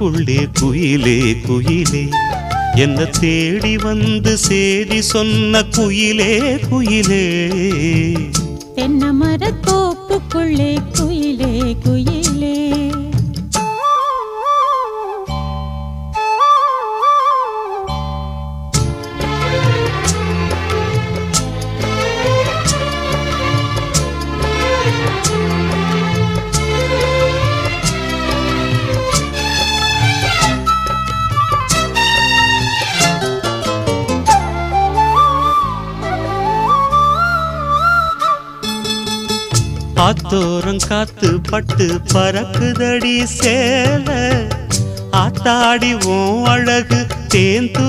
தோப்புக்குள்ளே குயிலே குயிலே என்ன தேடி வந்து சேதி சொன்ன குயிலே குயிலே தென்னை மர தோப்புக்குள்ளே குயிலே குயிலே ஆத்தோரம் காத்து பட்டு பறக்குதடி சேல ஆத்தாடி ஓ அழகு தேந்து